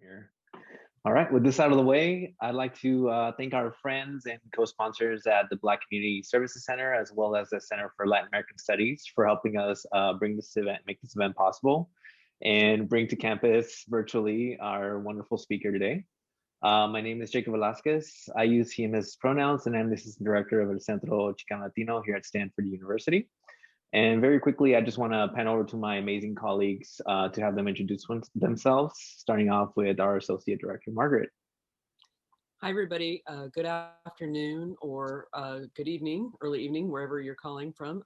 Here. All right, with this out of the way, I'd like to thank our friends and co-sponsors at the Black Community Services Center, as well as the Center for Latin American Studies for helping us bring this event, make this event possible, and bring to campus virtually our wonderful speaker today. My name is Jacob Velasquez. I use he, him as pronouns, and I'm the Assistant Director of El Centro Chicano Latino here at Stanford University. And very quickly, I just want to pan over to my amazing colleagues to have them introduce themselves, starting off with our Associate Director, Margaret. Hi, everybody. Good afternoon or good evening, early evening, wherever you're calling from.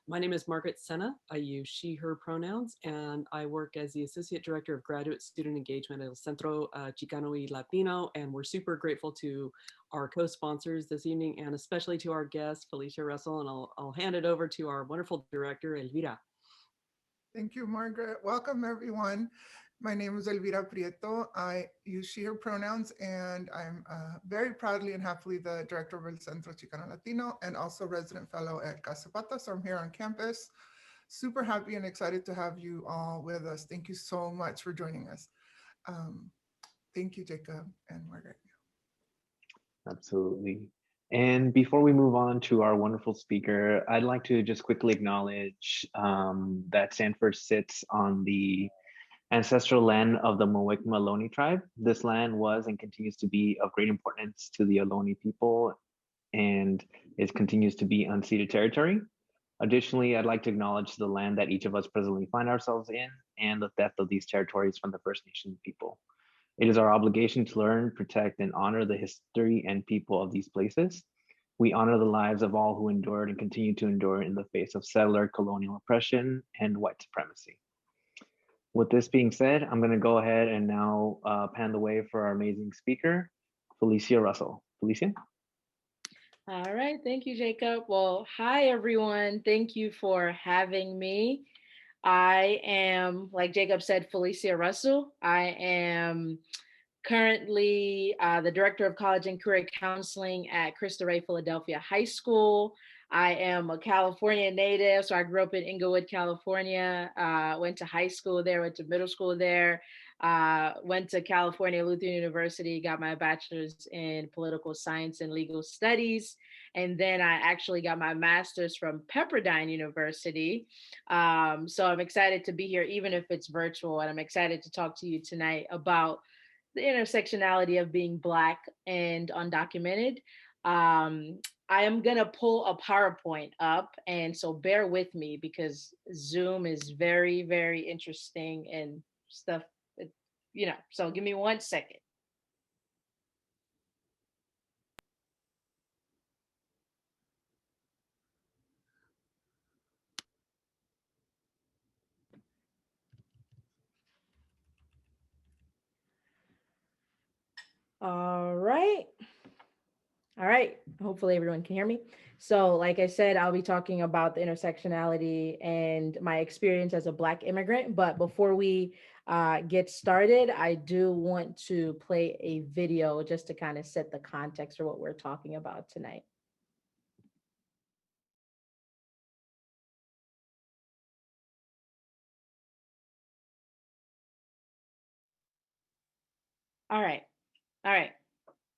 My name is Margaret Senna. I use she, her pronouns, and I work as the Associate Director of Graduate Student Engagement at El Centro Chicano y Latino, and we're super grateful to our co-sponsors this evening, and especially to our guest, Felicia Russell, and I'll hand it over to our wonderful director, Elvira. Thank you, Margaret. Welcome, everyone. My name is Elvira Prieto. I use she, her pronouns, and I'm very proudly and happily the director of El Centro Chicano Latino and also resident fellow at Casa Pata. So I'm here on campus. Super happy and excited to have you all with us. Thank you so much for joining us. Thank you, Jacob and Margaret. Absolutely. And before we move on to our wonderful speaker, I'd like to just quickly acknowledge that Stanford sits on the ancestral land of the Muwekma Ohlone tribe. This land was and continues to be of great importance to the Ohlone people, and it continues to be unceded territory. Additionally, I'd like to acknowledge the land that each of us presently find ourselves in and the depth of these territories from the First Nation people. It is our obligation to learn, protect, and honor the history and people of these places. We honor the lives of all who endured and continue to endure in the face of settler colonial oppression and white supremacy. With this being said, I'm going to go ahead and now pan the way for our amazing speaker, Felicia Russell. Felicia? All right, thank you, Jacob. Well, hi, everyone. Thank you for having me. I am, like Jacob said, Felicia Russell. I am currently the Director of College and Career Counseling at Cristo Rey Philadelphia High School. I am a California native, so I grew up in Inglewood, California, went to high school there, went to middle school there, went to California Lutheran University, got my bachelor's in political science and legal studies. And then I actually got my master's from Pepperdine University. So I'm excited to be here, even if it's virtual. And I'm excited to talk to you tonight about the intersectionality of being Black and undocumented. I am going to pull a PowerPoint up. And so bear with me because Zoom is very, very interesting and stuff, so give me 1 second. All right. All right. Hopefully everyone can hear me. So like I said, I'll be talking about the intersectionality and my experience as a Black immigrant. But before we get started, I do want to play a video just to kind of set the context for what we're talking about tonight. All right. All right.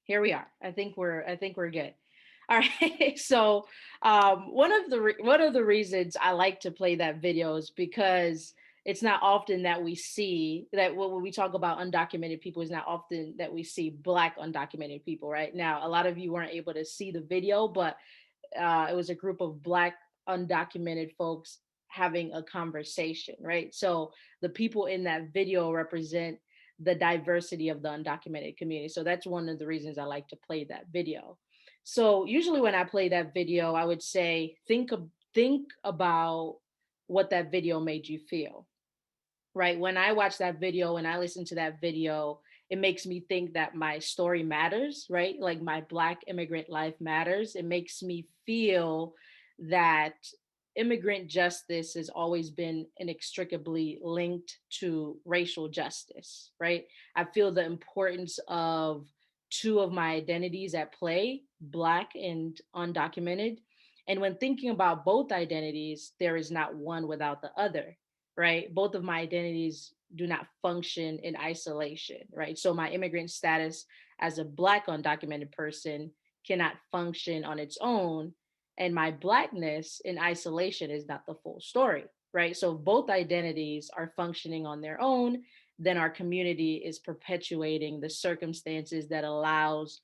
Here we are. I think we're good. All right. So one of the reasons I like to play that video is because it's not often that we see that when we talk about undocumented people, it's not often that we see Black undocumented people. Right now, a lot of you weren't able to see the video, but it was a group of Black undocumented folks having a conversation. Right. So the people in that video represent the diversity of the undocumented community. So that's one of the reasons I like to play that video. So usually when I play that video, I would say, think about what that video made you feel, right? When I watch that video, when I listen to that video, it makes me think that my story matters, right? Like my Black immigrant life matters. It makes me feel that immigrant justice has always been inextricably linked to racial justice, right? I feel the importance of two of my identities at play, Black and undocumented. And when thinking about both identities, there is not one without the other, right? Both of my identities do not function in isolation, right? So my immigrant status as a Black undocumented person cannot function on its own. And my Blackness in isolation is not the full story, right? So both identities are functioning on their own. Then our community is perpetuating the circumstances that allows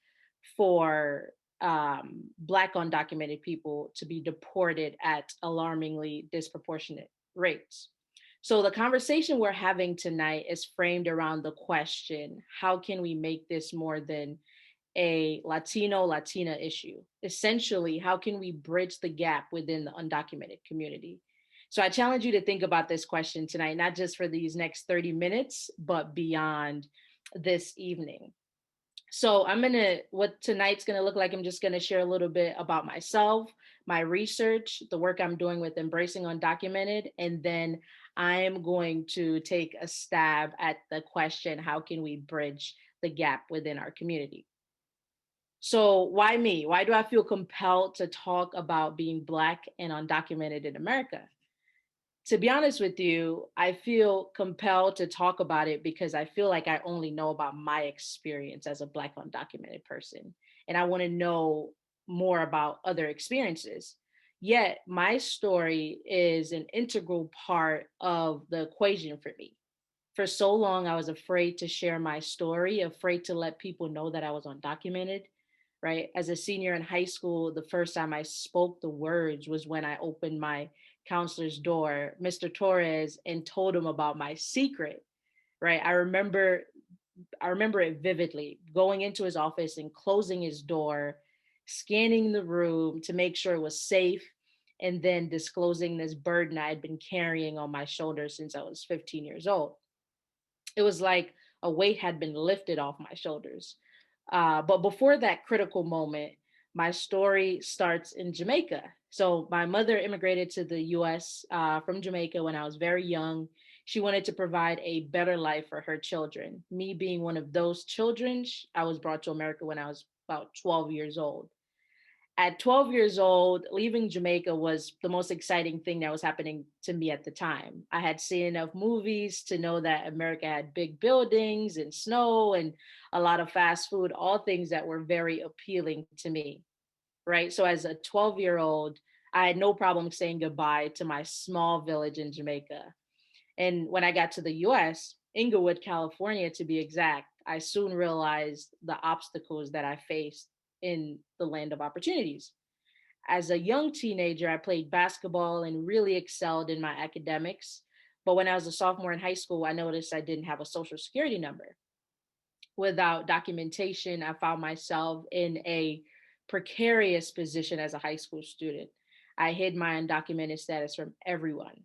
for Black undocumented people to be deported at alarmingly disproportionate rates. So the conversation we're having tonight is framed around the question, how can we make this more than a Latino Latina issue? Essentially, how can we bridge the gap within the undocumented community? So I challenge you to think about this question tonight, not just for these next 30 minutes, but beyond this evening. So what tonight's gonna look like, I'm just gonna share a little bit about myself, my research, the work I'm doing with Embracing Undocumented, and then I'm going to take a stab at the question, how can we bridge the gap within our community? So why me? Why do I feel compelled to talk about being Black and undocumented in America? To be honest with you, I feel compelled to talk about it because I feel like I only know about my experience as a Black undocumented person. And I want to know more about other experiences. Yet my story is an integral part of the equation for me. For so long, I was afraid to share my story, afraid to let people know that I was undocumented, right? As a senior in high school, the first time I spoke the words was when I opened my counselor's door, Mr. Torres, and told him about my secret, right? I remember it vividly, going into his office and closing his door, scanning the room to make sure it was safe, and then disclosing this burden I had been carrying on my shoulders since I was 15 years old. It was like a weight had been lifted off my shoulders. But before that critical moment, my story starts in Jamaica. So my mother immigrated to the US from Jamaica when I was very young. She wanted to provide a better life for her children. Me being one of those children, I was brought to America when I was about 12 years old. At 12 years old, leaving Jamaica was the most exciting thing that was happening to me at the time. I had seen enough movies to know that America had big buildings and snow and a lot of fast food, all things that were very appealing to me, right? So as a 12-year-old, I had no problem saying goodbye to my small village in Jamaica. And when I got to the US, Inglewood, California to be exact, I soon realized the obstacles that I faced in the land of opportunities. As a young teenager, I played basketball and really excelled in my academics. But when I was a sophomore in high school, I noticed I didn't have a social security number. Without documentation, I found myself in a precarious position as a high school student. I hid my undocumented status from everyone.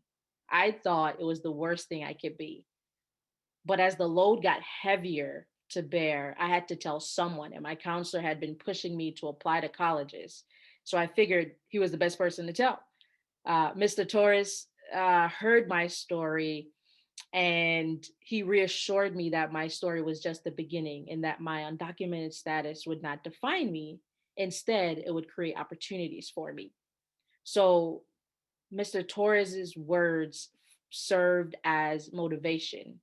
I thought it was the worst thing I could be. But as the load got heavier to bear, I had to tell someone, and my counselor had been pushing me to apply to colleges. So I figured he was the best person to tell. Mr. Torres heard my story, and he reassured me that my story was just the beginning and that my undocumented status would not define me. Instead, it would create opportunities for me. So Mr. Torres's words served as motivation,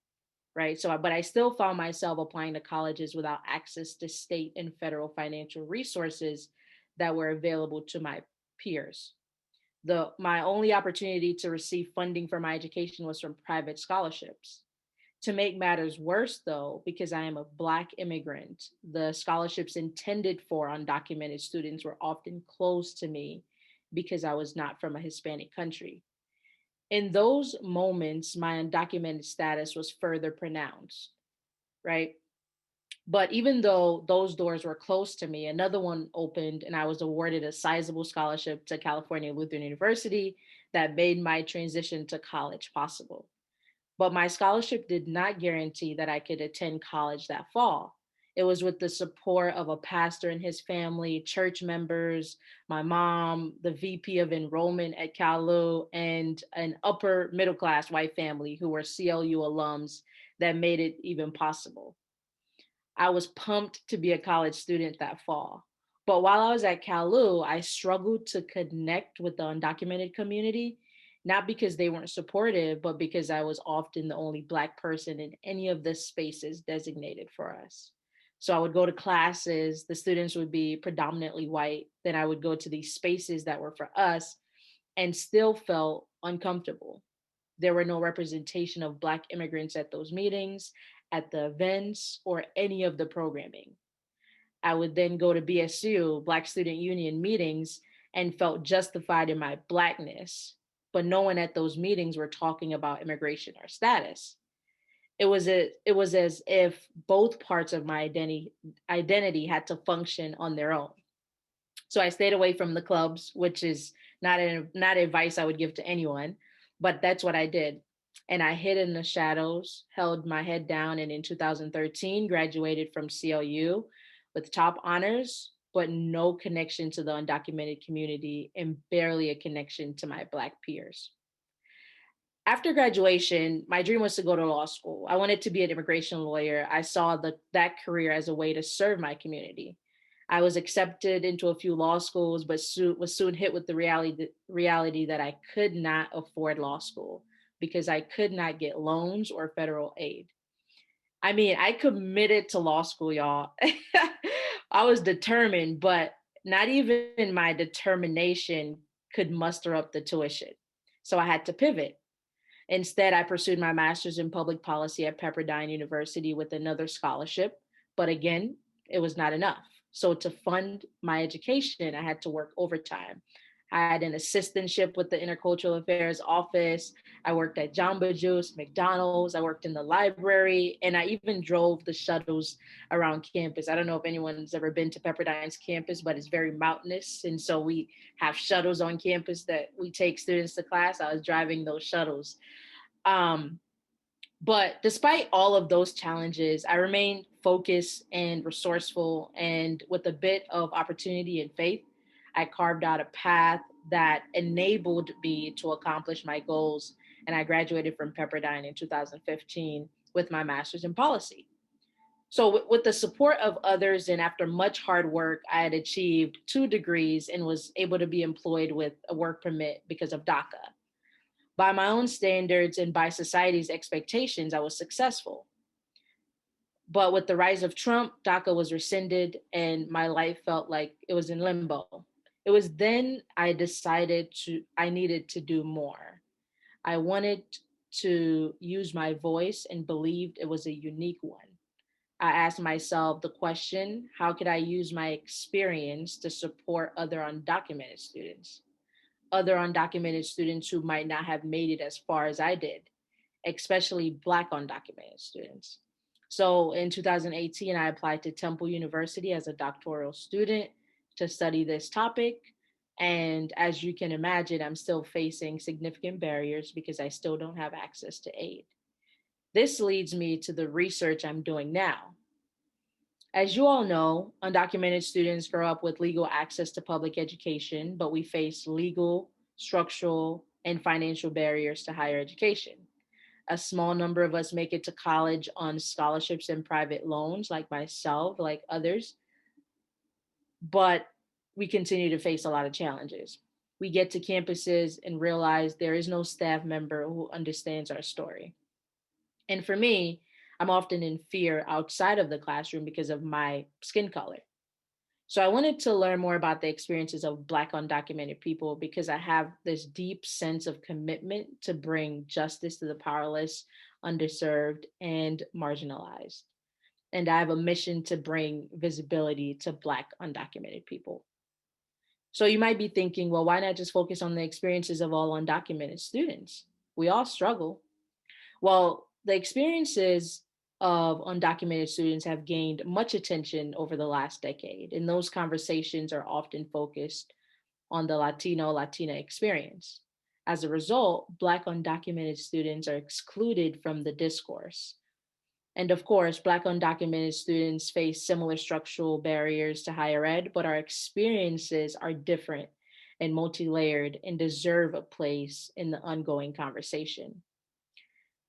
right? So, but I still found myself applying to colleges without access to state and federal financial resources that were available to my peers. My only opportunity to receive funding for my education was from private scholarships. To make matters worse, though, because I am a Black immigrant, the scholarships intended for undocumented students were often closed to me because I was not from a Hispanic country. In those moments, my undocumented status was further pronounced, right? But even though those doors were closed to me, another one opened and I was awarded a sizable scholarship to California Lutheran University that made my transition to college possible. But my scholarship did not guarantee that I could attend college that fall. It was with the support of a pastor and his family, church members, my mom, the VP of enrollment at CalU, and an upper middle class white family who were CLU alums that made it even possible. I was pumped to be a college student that fall. But while I was at CalU, I struggled to connect with the undocumented community. not because they weren't supportive, but because I was often the only Black person in any of the spaces designated for us. So I would go to classes, the students would be predominantly white. Then I would go to these spaces that were for us and still felt uncomfortable. There were no representation of Black immigrants at those meetings, at the events, or any of the programming. I would then go to BSU, Black Student Union meetings, and felt justified in my Blackness. But no one at those meetings were talking about immigration or status. It was as if both parts of my identity had to function on their own. So I stayed away from the clubs, which is not advice I would give to anyone, but that's what I did. And I hid in the shadows, held my head down, and in 2013 graduated from CLU with top honors, but no connection to the undocumented community and barely a connection to my Black peers. After graduation, my dream was to go to law school. I wanted to be an immigration lawyer. I saw that career as a way to serve my community. I was accepted into a few law schools, but was soon hit with the reality that I could not afford law school because I could not get loans or federal aid. I mean, I committed to law school, y'all. I was determined, but not even my determination could muster up the tuition. So I had to pivot. Instead, I pursued my master's in public policy at Pepperdine University with another scholarship. But again, it was not enough. So to fund my education, I had to work overtime. I had an assistantship with the Intercultural Affairs Office. I worked at Jamba Juice, McDonald's. I worked in the library, and I even drove the shuttles around campus. I don't know if anyone's ever been to Pepperdine's campus, but it's very mountainous. And so we have shuttles on campus that we take students to class. I was driving those shuttles. Um, but despite all of those challenges, I remained focused and resourceful. And with a bit of opportunity and faith, I carved out a path that enabled me to accomplish my goals. And I graduated from Pepperdine in 2015 with my master's in policy. So, with the support of others and after much hard work, I had achieved 2 degrees and was able to be employed with a work permit because of DACA. By my own standards and by society's expectations, I was successful. But with the rise of Trump, DACA was rescinded and my life felt like it was in limbo. It was then I decided I needed to do more. I wanted to use my voice and believed it was a unique one. I asked myself the question, how could I use my experience to support other undocumented students? Other undocumented students who might not have made it as far as I did, especially Black undocumented students. So in 2018, I applied to Temple University as a doctoral student to study this topic. And as you can imagine, I'm still facing significant barriers because I still don't have access to aid. This leads me to the research I'm doing now. As you all know, undocumented students grow up with legal access to public education, but we face legal, structural, and financial barriers to higher education. A small number of us make it to college on scholarships and private loans, like myself, like others, but we continue to face a lot of challenges. We get to campuses and realize there is no staff member who understands our story. And for me, I'm often in fear outside of the classroom because of my skin color. So I wanted to learn more about the experiences of Black undocumented people because I have this deep sense of commitment to bring justice to the powerless, underserved, and marginalized. And I have a mission to bring visibility to Black undocumented people. So you might be thinking, well, why not just focus on the experiences of all undocumented students? We all struggle. Well, the experiences of undocumented students have gained much attention over the last decade, and those conversations are often focused on the Latina experience. As a result, Black undocumented students are excluded from the discourse. And of course, Black undocumented students face similar structural barriers to higher ed, but our experiences are different and multi-layered and deserve a place in the ongoing conversation.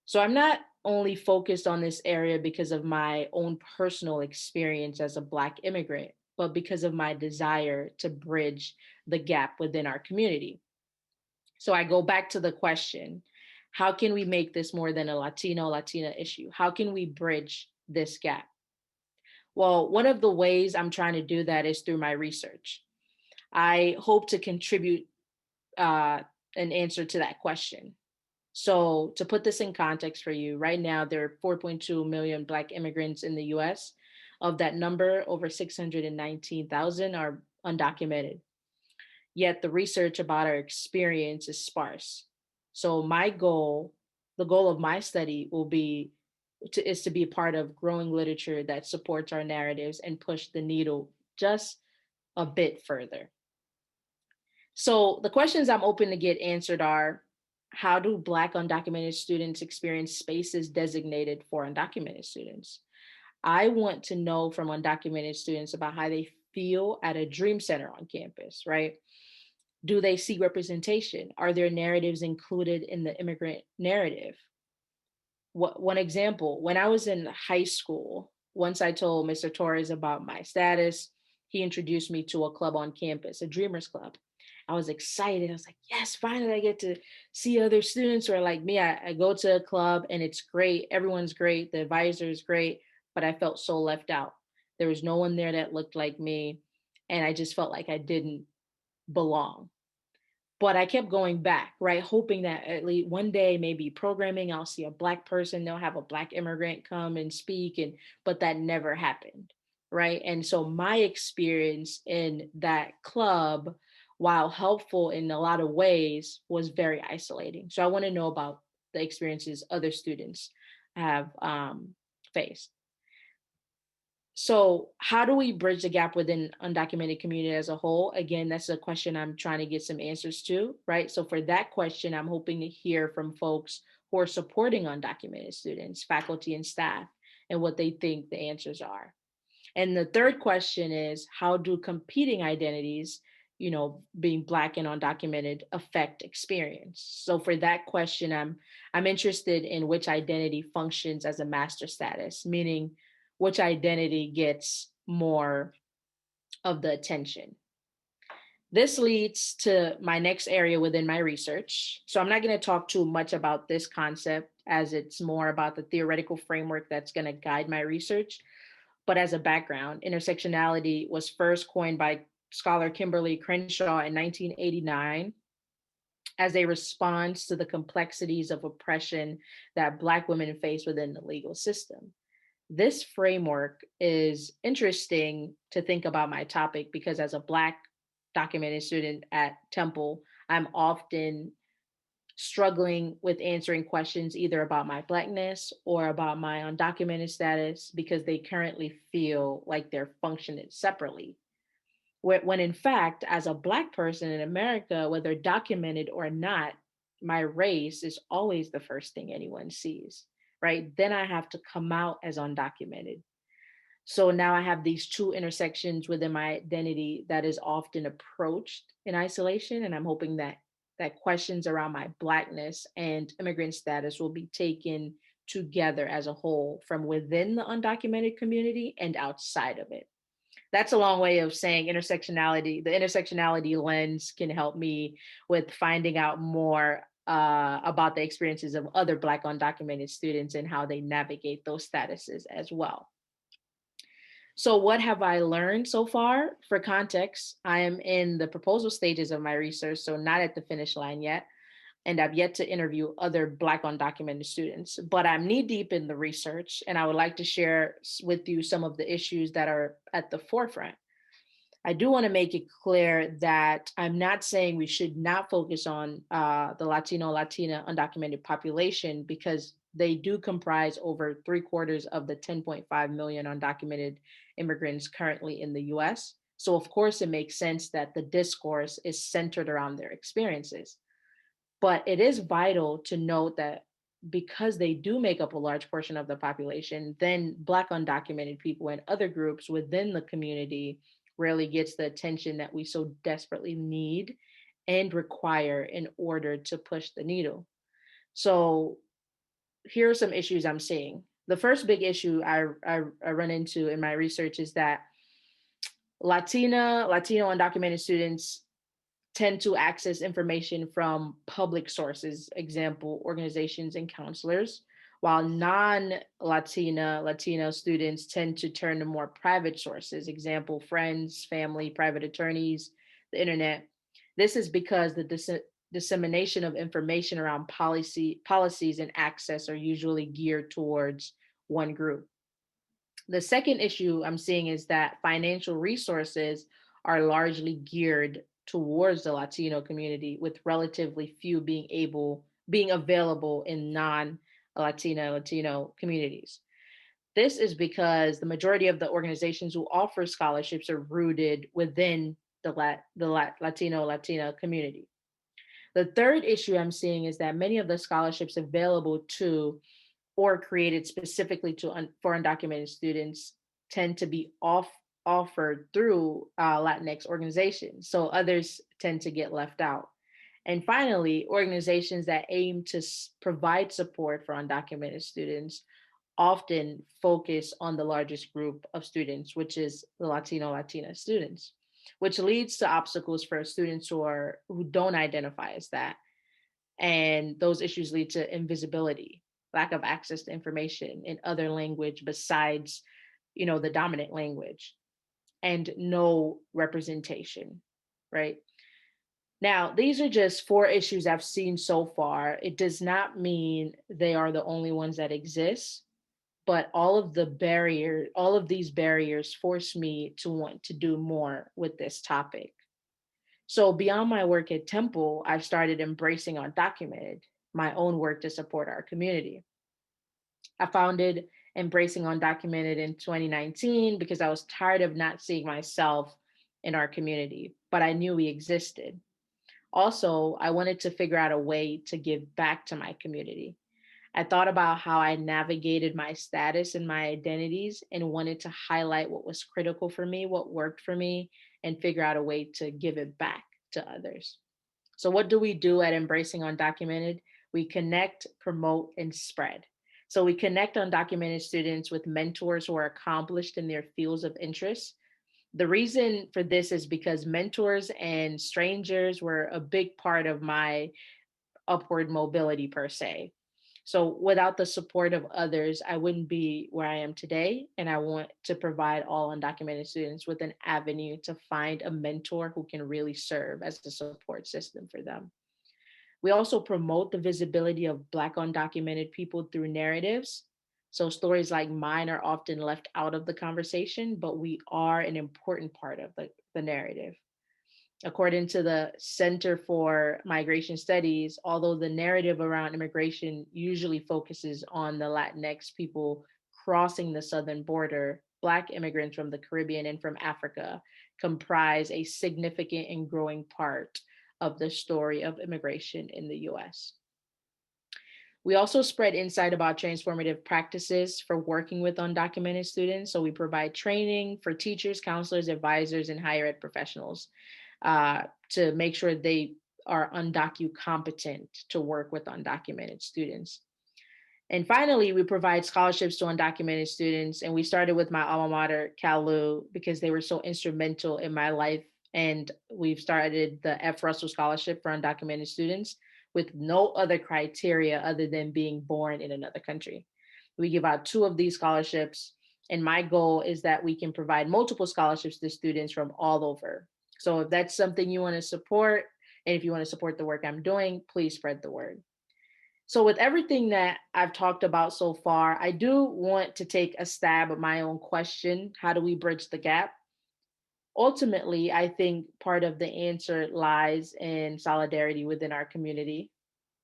So I'm not only focused on this area because of my own personal experience as a Black immigrant, but because of my desire to bridge the gap within our community. So I go back to the question, how can we make this more than a Latina issue? How can we bridge this gap? Well, one of the ways I'm trying to do that is through my research. I hope to contribute uh, an answer to that question. So, to put this in context for you, right now there are 4.2 million Black immigrants in the US. Of that number, over 619,000 are undocumented. Yet the research about our experience is sparse. So, my goal, the goal of my study will be is to be a part of growing literature that supports our narratives and push the needle just a bit further. So the questions I'm open to get answered are, how do Black undocumented students experience spaces designated for undocumented students? I want to know from undocumented students about how they feel at a dream center on campus, right? Do they see representation? Are their narratives included in the immigrant narrative? One example, when I was in high school, once I told Mr. Torres about my status, he introduced me to a club on campus, a Dreamers Club. I was excited. I was like, yes, finally I get to see other students who are like me. I go to a club and it's great. Everyone's great. The advisor is great, but I felt so left out. There was no one there that looked like me. And I just felt like I didn't belong. But I kept going back, right? Hoping that at least one day, maybe programming, I'll see a Black person, they'll have a Black immigrant come and speak. But that never happened, right? And so my experience in that club, while helpful in a lot of ways, was very isolating. So I want to know about the experiences other students have faced. So how do we bridge the gap within undocumented community as a whole? Again, that's a question I'm trying to get some answers to, right? So for that question, I'm hoping to hear from folks who are supporting undocumented students, faculty and staff, and what they think the answers are. And the third question is, how do competing identities, being Black and undocumented, affect experience? So for that question, I'm interested in which identity functions as a master status, meaning which identity gets more of the attention. This leads to my next area within my research. So I'm not going to talk too much about this concept, as it's more about the theoretical framework that's going to guide my research. But as a background, intersectionality was first coined by scholar Kimberly Crenshaw in 1989 as a response to the complexities of oppression that Black women face within the legal system. This framework is interesting to think about my topic because as a Black documented student at Temple, I'm often struggling with answering questions either about my Blackness or about my undocumented status because they currently feel like they're functioning separately. When in fact, as a Black person in America, whether documented or not, my race is always the first thing anyone sees, right? Then I have to come out as undocumented. So now I have these two intersections within my identity that is often approached in isolation. And I'm hoping that questions around my Blackness and immigrant status will be taken together as a whole from within the undocumented community and outside of it. That's a long way of saying intersectionality. The intersectionality lens can help me with finding out more about the experiences of other Black undocumented students and how they navigate those statuses as well. So what have I learned so far? For context, I am in the proposal stages of my research, so not at the finish line yet. And I've yet to interview other Black undocumented students, but I'm knee deep in the research, and I would like to share with you some of the issues that are at the forefront. I do want to make it clear that I'm not saying we should not focus on the Latina undocumented population, because they do comprise over 3/4 of the 10.5 million undocumented immigrants currently in the US. So of course it makes sense that the discourse is centered around their experiences. But it is vital to note that because they do make up a large portion of the population, then Black undocumented people and other groups within the community rarely gets the attention that we so desperately need and require in order to push the needle. So here are some issues I'm seeing. The first big issue I run into in my research is that Latino undocumented students tend to access information from public sources, example, organizations and counselors, while Latino students tend to turn to more private sources, example, friends, family, private attorneys, the internet. This is because the dissemination of information around policies and access are usually geared towards one group. The second issue I'm seeing is that financial resources are largely geared towards the Latino community, with relatively few being available in non-Latino communities. This is because the majority of the organizations who offer scholarships are rooted within the Latino community. The third issue I'm seeing is that many of the scholarships available to or created specifically for undocumented students tend to be offered through Latinx organizations. So others tend to get left out. And finally, organizations that aim to provide support for undocumented students often focus on the largest group of students, which is the Latina students, which leads to obstacles for students who don't identify as that. And those issues lead to invisibility, lack of access to information in other language besides, the dominant language, and no representation, right? Now, these are just four issues I've seen so far. It does not mean they are the only ones that exist, but all of these barriers force me to want to do more with this topic. So beyond my work at Temple, I've started embracing Undocumented, my own work to support our community. I founded Embracing Undocumented in 2019 because I was tired of not seeing myself in our community, but I knew we existed. Also, I wanted to figure out a way to give back to my community. I thought about how I navigated my status and my identities and wanted to highlight what was critical for me, what worked for me, and figure out a way to give it back to others. So, what do we do at Embracing Undocumented? We connect, promote, and spread. So, we connect undocumented students with mentors who are accomplished in their fields of interest. The reason for this is because mentors and strangers were a big part of my upward mobility, per se. So without the support of others, I wouldn't be where I am today. And I want to provide all undocumented students with an avenue to find a mentor who can really serve as a support system for them. We also promote the visibility of Black undocumented people through narratives. So stories like mine are often left out of the conversation, but we are an important part of the narrative. According to the Center for Migration Studies, although the narrative around immigration usually focuses on the Latinx people crossing the southern border, Black immigrants from the Caribbean and from Africa comprise a significant and growing part of the story of immigration in the US. We also spread insight about transformative practices for working with undocumented students. So we provide training for teachers, counselors, advisors, and higher ed professionals to make sure they are undocu competent to work with undocumented students. And finally, we provide scholarships to undocumented students. And we started with my alma mater, Cal Lu, because they were so instrumental in my life. And we've started the F. Russell Scholarship for undocumented students with no other criteria other than being born in another country. We give out 2 of these scholarships. And my goal is that we can provide multiple scholarships to students from all over. So if that's something you want to support, and if you want to support the work I'm doing, please spread the word. So with everything that I've talked about so far, I do want to take a stab at my own question. How do we bridge the gap? Ultimately, I think part of the answer lies in solidarity within our community.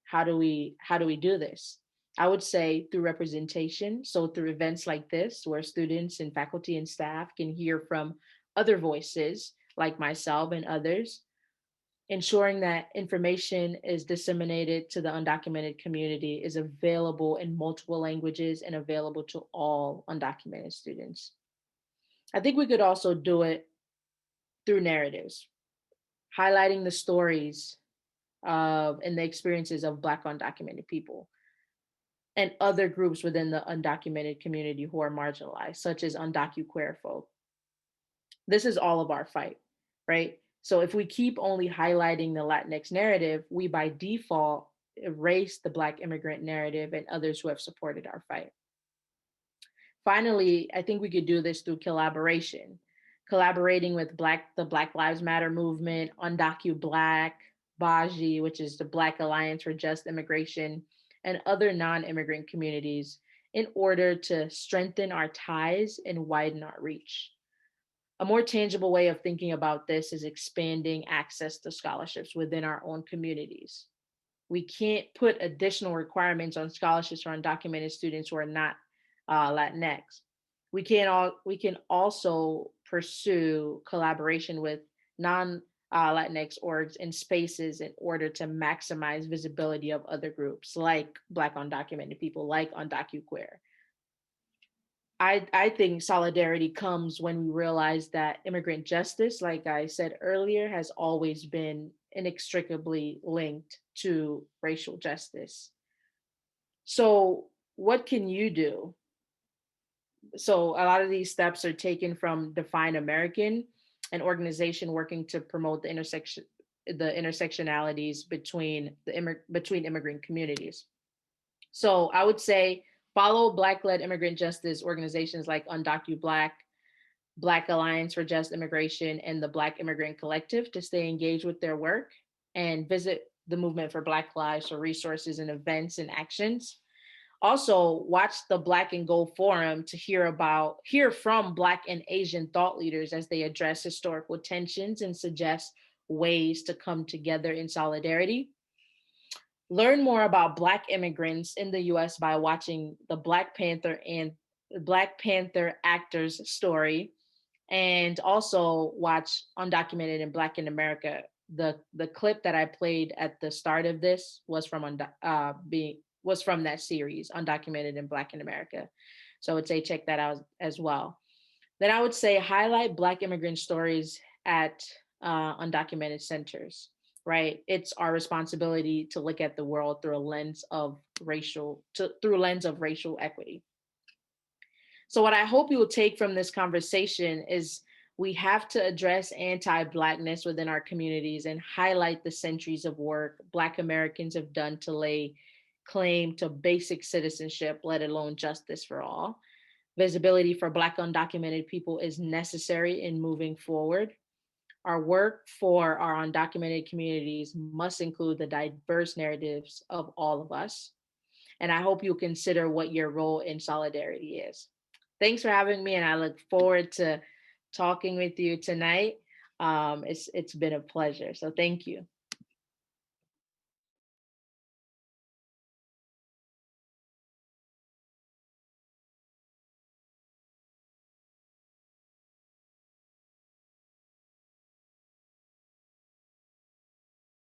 How do we do this? I would say through representation. So through events like this, where students and faculty and staff can hear from other voices like myself and others, ensuring that information is disseminated to the undocumented community, is available in multiple languages and available to all undocumented students. I think we could also do it through narratives, highlighting the stories of and the experiences of Black undocumented people and other groups within the undocumented community who are marginalized, such as undocu queer folk. This is all of our fight, right? So if we keep only highlighting the Latinx narrative, we by default erase the Black immigrant narrative and others who have supported our fight. Finally, I think we could do this through collaboration, collaborating with the Black Lives Matter movement, Undocu Black, Baji, which is the Black Alliance for Just Immigration, and other non-immigrant communities in order to strengthen our ties and widen our reach. A more tangible way of thinking about this is expanding access to scholarships within our own communities. We can't put additional requirements on scholarships for undocumented students who are not Latinx. We can also pursue collaboration with non Latinx orgs and spaces in order to maximize visibility of other groups like Black undocumented people, like undocuqueer. I think solidarity comes when we realize that immigrant justice, like I said earlier, has always been inextricably linked to racial justice. So, what can you do? So, a lot of these steps are taken from Define American, an organization working to promote the intersectionalities between between immigrant communities. So, I would say follow Black-led immigrant justice organizations like Undocu Black, Black Alliance for Just Immigration, and the Black Immigrant Collective to stay engaged with their work, and visit the Movement for Black Lives for resources and events and actions. Also, watch the Black and Gold Forum to hear from Black and Asian thought leaders as they address historical tensions and suggest ways to come together in solidarity. Learn more about Black immigrants in the US by watching the Black Panther and Black Panther actors story, and also watch Undocumented and Black in America. The clip that I played at the start of this was from that series, Undocumented and Black in America. So I would say check that out as well. Then I would say highlight Black immigrant stories at undocumented centers, right? It's our responsibility to look at the world through a lens of racial equity. So what I hope you will take from this conversation is we have to address anti-Blackness within our communities and highlight the centuries of work Black Americans have done to lay claim to basic citizenship, let alone justice for all. Visibility for Black undocumented people is necessary in moving forward. Our work for our undocumented communities must include the diverse narratives of all of us. And I hope you'll consider what your role in solidarity is. Thanks for having me, and I look forward to talking with you tonight. It's been a pleasure. So thank you.